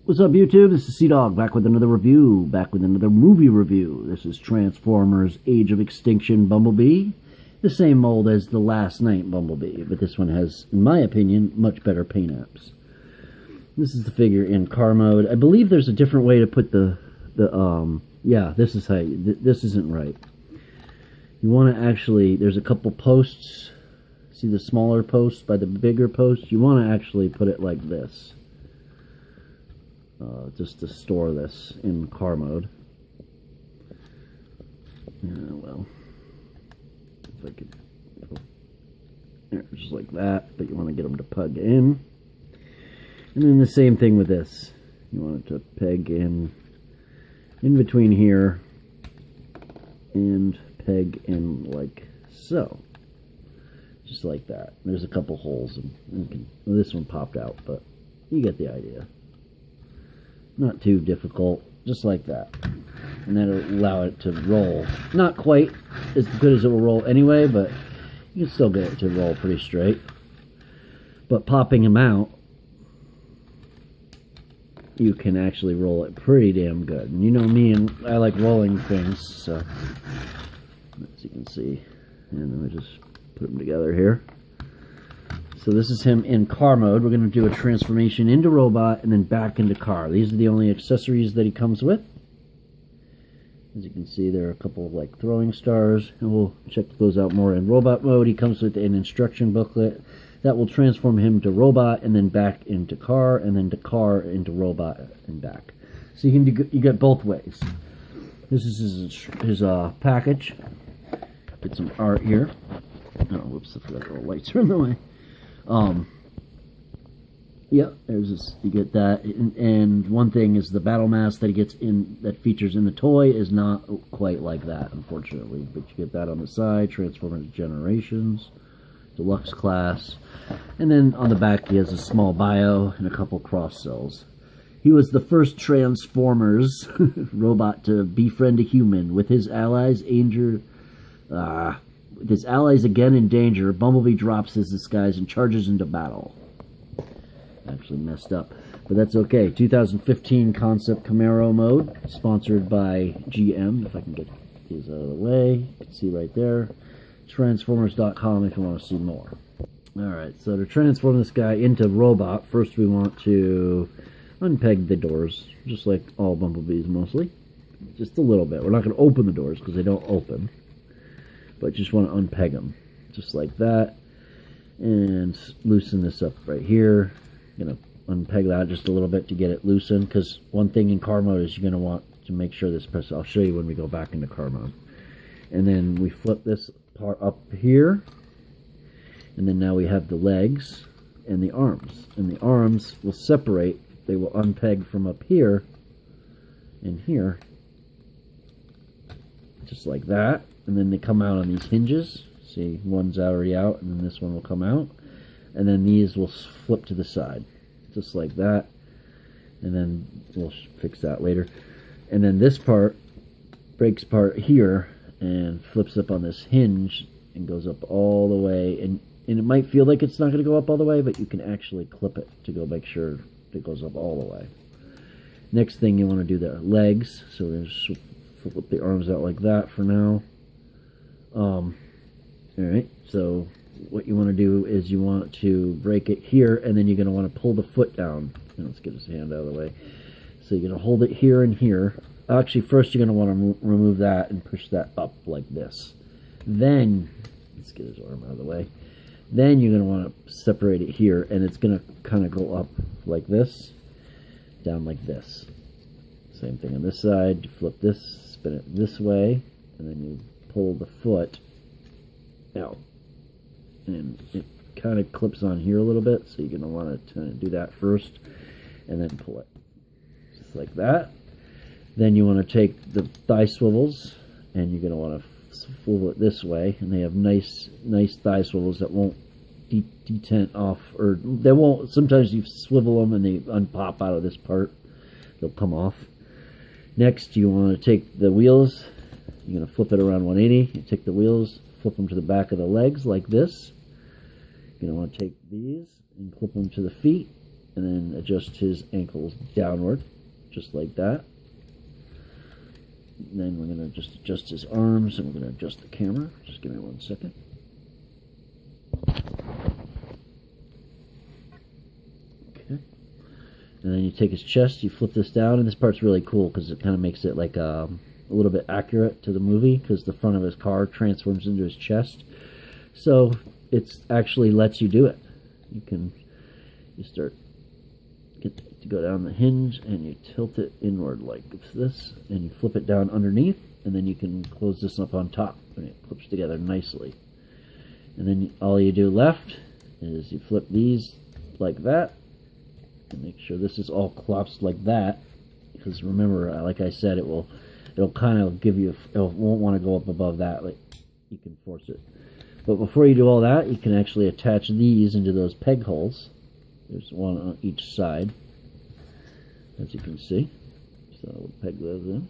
What's up, YouTube? This is Sea-Dog, back with another review, back with another movie review. This is Transformers Age of Extinction Bumblebee. The same mold as the Last Night Bumblebee, but this one has, in my opinion, much better paint apps. This is the figure in car mode. I believe there's a different way to put yeah, this is how this isn't right. You want to actually, there's a couple posts. See the smaller post by the bigger post? You want to actually put it like this. Just to store this in car mode. Well, if I could, just like that, but you want to get them to peg in. And then the same thing with this. You want it to peg in between here and peg in like so. Just like that. There's a couple holes, and well, this one popped out, but you get the idea. Not too difficult, just like that. And that'll allow it to roll. Not quite as good as it will roll anyway, but you can still get it to roll pretty straight. But popping them out, you can actually roll it pretty damn good. And you know me, and I like rolling things, so as you can see. And then we just put them together here. So this is him in car mode. We're going to do a transformation into robot and then back into car. These are the only accessories that he comes with. As you can see, there are a couple of like throwing stars, and we'll check those out more in robot mode. He comes with an instruction booklet that will transform him to robot and then back into car, and then to car into robot and back. So you get both ways. This is his package. Get some art here. Oh, whoops! I forgot the lights are in the way. Yeah, there's this, you get that, and one thing is the battle mask that he gets in, that features in the toy, is not quite like that, unfortunately, but you get that on the side. Transformers Generations, Deluxe Class, and then on the back he has a small bio and a couple cross cells. He was the first Transformers robot to befriend a human. With his allies again in danger, Bumblebee drops his disguise and charges into battle. Actually messed up, but that's okay. 2015 concept Camaro mode, sponsored by GM. If I can get these out of the way, you can see right there. Transformers.com if you want to see more. Alright, so to transform this guy into robot, first we want to unpeg the doors, just like all Bumblebees mostly. Just a little bit. We're not going to open the doors because they don't open. But just want to unpeg them, just like that, and loosen this up right here. Gonna unpeg that just a little bit to get it loosened, because one thing in car mode is you're gonna want to make sure this press. I'll show you when we go back into car mode. And then we flip this part up here, and then now we have the legs and the arms, and the arms will separate. They will unpeg from up here and here, just like that. And then they come out on these hinges. See, one's already out, and then this one will come out. And then these will flip to the side, just like that. And then we'll fix that later. And then this part breaks part here and flips up on this hinge and goes up all the way. And it might feel like it's not going to go up all the way, but you can actually clip it to go make sure it goes up all the way. Next thing, you want to do the legs. So we're going to flip the arms out like that for now. Alright, so what you want to do is you want to break it here, and then you're going to want to pull the foot down. Let's get his hand out of the way. So you're going to hold it here and here. Actually, first you're going to want to remove that and push that up like this. Then, let's get his arm out of the way. Then you're going to want to separate it here, and it's going to kind of go up like this, down like this. Same thing on this side. You flip this, spin it this way, and then you pull the foot out, and it kind of clips on here a little bit, so you're going to want to do that first and then pull it just like that. Then you want to take the thigh swivels, and you're going to want to swivel it this way, and they have nice thigh swivels that won't detent off, or they won't. Sometimes you swivel them and they unpop out of this part, they'll come off. Next, you want to take the wheels. You're going to flip it around 180. You take the wheels, flip them to the back of the legs like this. You're going to want to take these and clip them to the feet. and then adjust his ankles downward, just like that. And then we're going to just adjust his arms, and we're going to adjust the camera. Just give me 1 second. Okay. And then you take his chest, you flip this down, and this part's really cool because it kind of makes it like a little bit accurate to the movie, because the front of his car transforms into his chest. So it actually lets you do it. You start to go down the hinge, and you tilt it inward like this, and you flip it down underneath, and then you can close this up on top, and it clips together nicely. And then all you do left is you flip these like that, and make sure this is all collapsed like that, because remember, like I said, it'll kind of give you, it won't want to go up above that, like you can force it. But before you do all that, you can actually attach these into those peg holes. There's one on each side, as you can see. So we'll peg those in.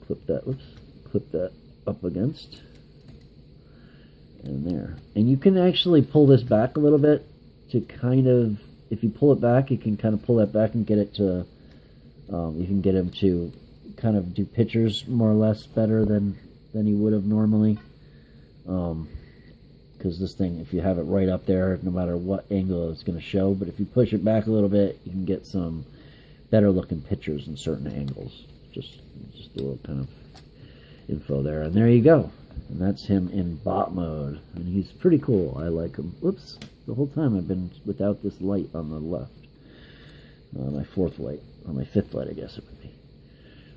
Clip that up against, and there. And you can actually pull this back a little bit to kind of, if you pull it back, you can kind of pull that back and get it to, you can get him to kind of do pictures more or less better than he would have normally. Because this thing, if you have it right up there, no matter what angle it's going to show, but if you push it back a little bit, you can get some better looking pictures in certain angles. Just a little kind of info there, and there you go. And that's him in bot mode, and he's pretty cool. I like him. Whoops, the whole time I've been without this light on the left. My fourth light, or my fifth light, I guess it would be.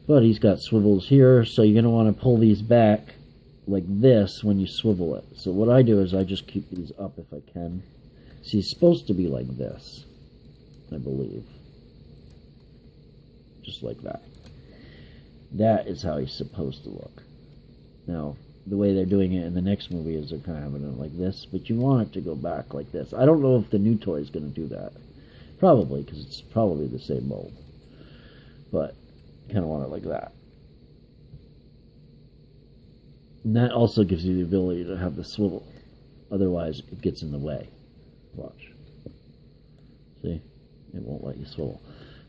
But he's got swivels here, so you're going to want to pull these back like this when you swivel it. So what I do is I just keep these up if I can. So he's supposed to be like this, I believe. Just like that. That is how he's supposed to look. Now, the way they're doing it in the next movie is they're kind of having it like this, but you want it to go back like this. I don't know if the new toy is going to do that. Probably, because it's probably the same mold. But you kind of want it like that. And that also gives you the ability to have the swivel. Otherwise, it gets in the way. Watch. See? It won't let you swivel.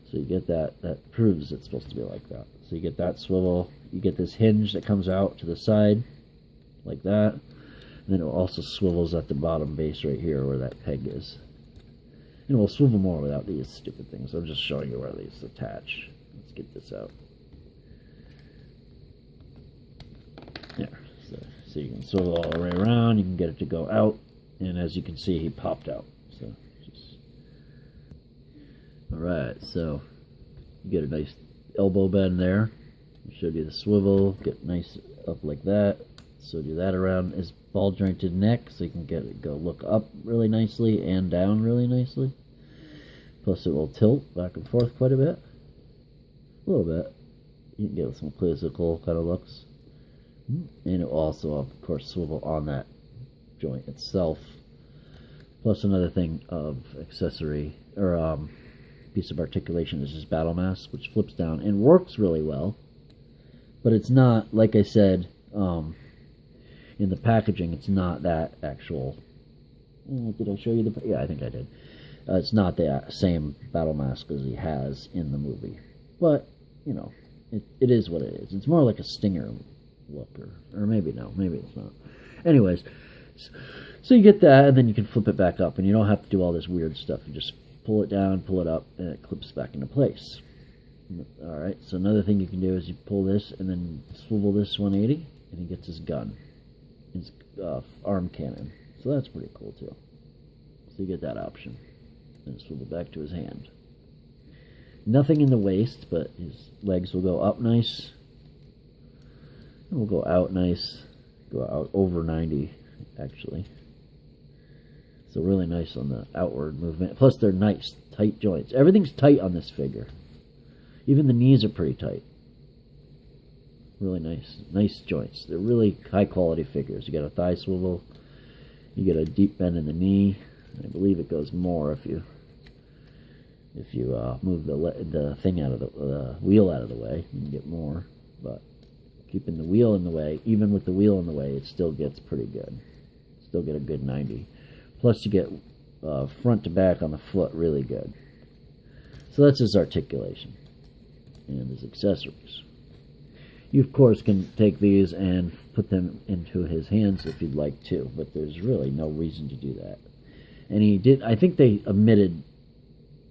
So you get that. That proves it's supposed to be like that. So you get that swivel. You get this hinge that comes out to the side. Like that. And then it also swivels at the bottom base right here where that peg is. And it will swivel more without these stupid things. I'm just showing you where these attach. Let's get this out. There. So you can swivel all the way around, you can get it to go out, and as you can see, he popped out. So, alright, so you get a nice elbow bend there. I showed you the swivel, get nice up like that. So do that around his ball jointed neck, so you can get it go look up really nicely and down really nicely. Plus it will tilt back and forth quite a bit. A little bit. You can get some quizzical kind of looks. And it will also, of course, swivel on that joint itself. Plus another thing of accessory, or piece of articulation is his battle mask, which flips down and works really well. But it's not, like I said, in the packaging, it's not that actual... did I show you the... Yeah, I think I did. It's not the same battle mask as he has in the movie. But, you know, it is what it is. It's more like a Stinger look, or maybe no, maybe it's not. Anyways, so you get that, and then you can flip it back up, and you don't have to do all this weird stuff. You just pull it down, pull it up, and it clips back into place. Alright, so another thing you can do is you pull this, and then swivel this 180, and he gets his gun, his arm cannon. So that's pretty cool, too. So you get that option. And swivel back to his hand. Nothing in the waist, but his legs will go up nice. We'll go out nice, go out over 90 actually. So really nice on the outward movement. Plus they're nice, tight joints. Everything's tight on this figure. Even the knees are pretty tight. Really nice joints. They're really high quality figures. You got a thigh swivel, you get a deep bend in the knee. I believe it goes more if you move the thing out of the wheel out of the way. You can get more, but keeping the wheel in the way, even with the wheel in the way, it still gets pretty good. Still get a good 90. Plus you get front to back on the foot really good. So that's his articulation and his accessories. You, of course, can take these and put them into his hands if you'd like to, but there's really no reason to do that. And he did, I think they omitted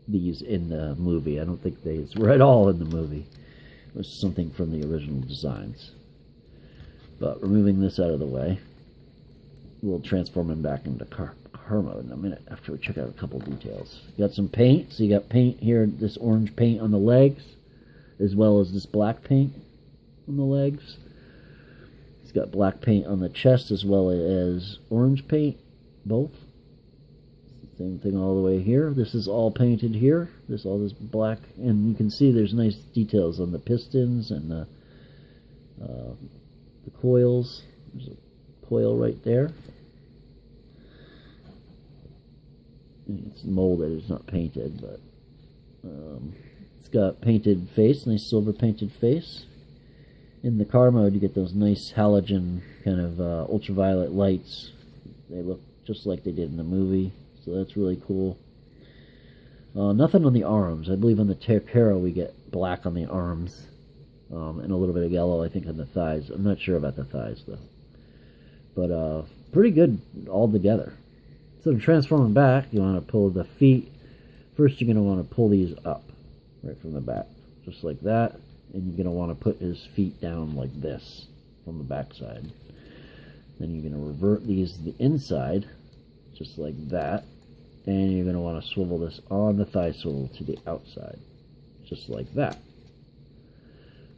these in the movie. I don't think they were at all in the movie. It was something from the original designs. But removing this out of the way, we'll transform him back into car mode in a minute after we check out a couple details. You got some paint, so you got paint here, this orange paint on the legs, as well as this black paint on the legs. It's got black paint on the chest as well as orange paint, both. Same thing all the way here. This is all painted here. All this black, and you can see there's nice details on the pistons and the coils. There's a coil right there. It's molded, it's not painted, but it's got painted face, nice silver painted face. In the car mode, you get those nice halogen kind of ultraviolet lights. They look just like they did in the movie, so that's really cool. Nothing on the arms. I believe on the Tercera we get black on the arms and a little bit of yellow, I think, on the thighs. I'm not sure about the thighs, though. But pretty good all together. So to transform them back, you want to pull the feet. First, you're going to want to pull these up right from the back, just like that. And you're going to want to put his feet down like this from the back side. Then you're going to revert these to the inside, just like that. And you're going to want to swivel this on the thigh swivel to the outside, just like that.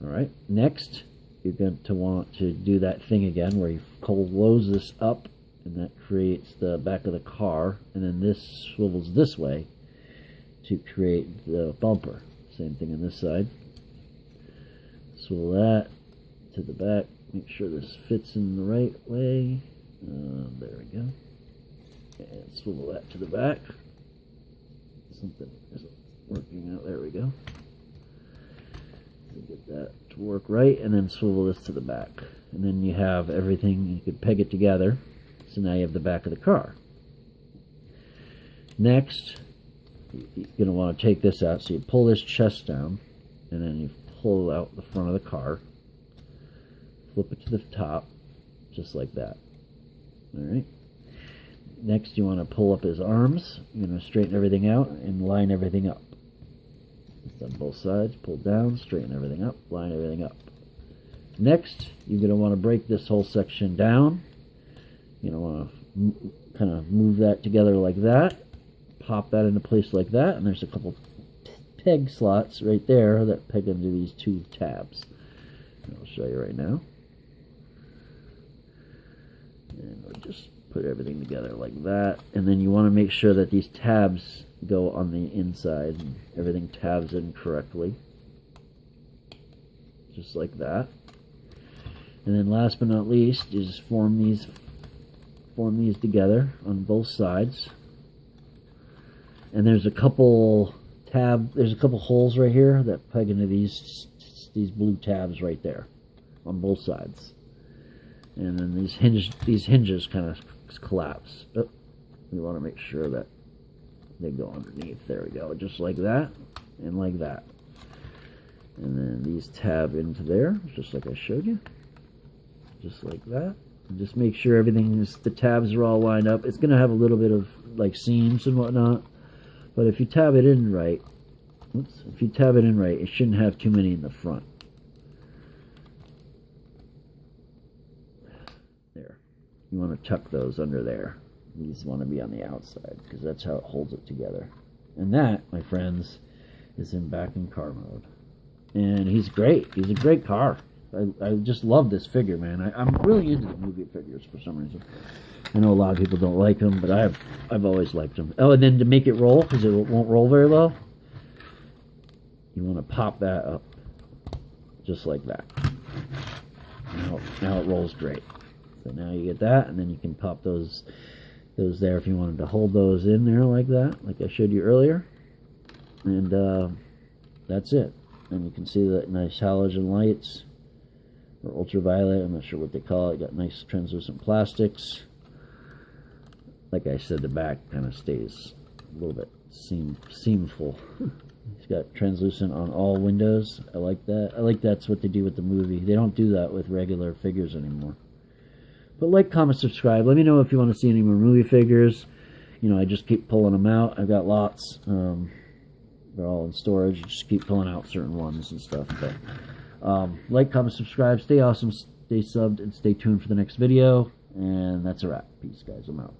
Alright, next, you're going to want to do that thing again where you close this up, and that creates the back of the car, and then this swivels this way to create the bumper. Same thing on this side. Swivel that to the back, make sure this fits in the right way. There we go. And swivel that to the back. Something isn't working out. There we go. So get that to work right, and then swivel this to the back. And then you have everything, you can peg it together. So now you have the back of the car. Next, you're going to want to take this out. So you pull this chest down, and then you pull out the front of the car. Flip it to the top, just like that. Alright. Next, you want to pull up his arms. You're going to straighten everything out and line everything up. It's on both sides. Pull down, straighten everything up, line everything up. Next, you're going to want to break this whole section down. You're going to want to kind of move that together like that. Pop that into place like that. And there's a couple peg slots right there that peg into these two tabs. And I'll show you right now. And we'll just put everything together like that. And then you want to make sure that these tabs go on the inside and everything tabs in correctly. Just like that. And then last but not least, you just form these together on both sides. And there's a couple holes right here that peg into these blue tabs right there on both sides. And then these hinges kind of collapse. Oh, we want to make sure that they go underneath. There we go, just like that and like that. And then these tab into there, just like I showed you, just like that. And just make sure everything is, the tabs are all lined up. It's going to have a little bit of like seams and whatnot, but if you tab it in right, it shouldn't have too many in the front. There. You want to tuck those under there. These want to be on the outside because that's how it holds it together. And that, my friends, is him back in car mode. And he's great. He's a great car. I just love this figure, man. I'm really into the movie figures for some reason. I know a lot of people don't like them, but I've always liked them. Oh, and then to make it roll, because it won't roll very well, you want to pop that up, just like that. Now it rolls great. So now you get that, and then you can pop those there if you wanted to hold those in there like that, like I showed you earlier. And that's it. And you can see that nice halogen lights, or ultraviolet, I'm not sure what they call it. Got nice translucent plastics. like I said, the back kind of stays a little bit seamful. It's got translucent on all windows. I like that. I like that's what they do with the movie. They don't do that with regular figures anymore. But like, comment, subscribe. Let me know if you want to see any more movie figures. You know, I just keep pulling them out. I've got lots. They're all in storage. You just keep pulling out certain ones and stuff. But like, comment, subscribe. Stay awesome. Stay subbed and stay tuned for the next video. And that's a wrap. Peace, guys. I'm out.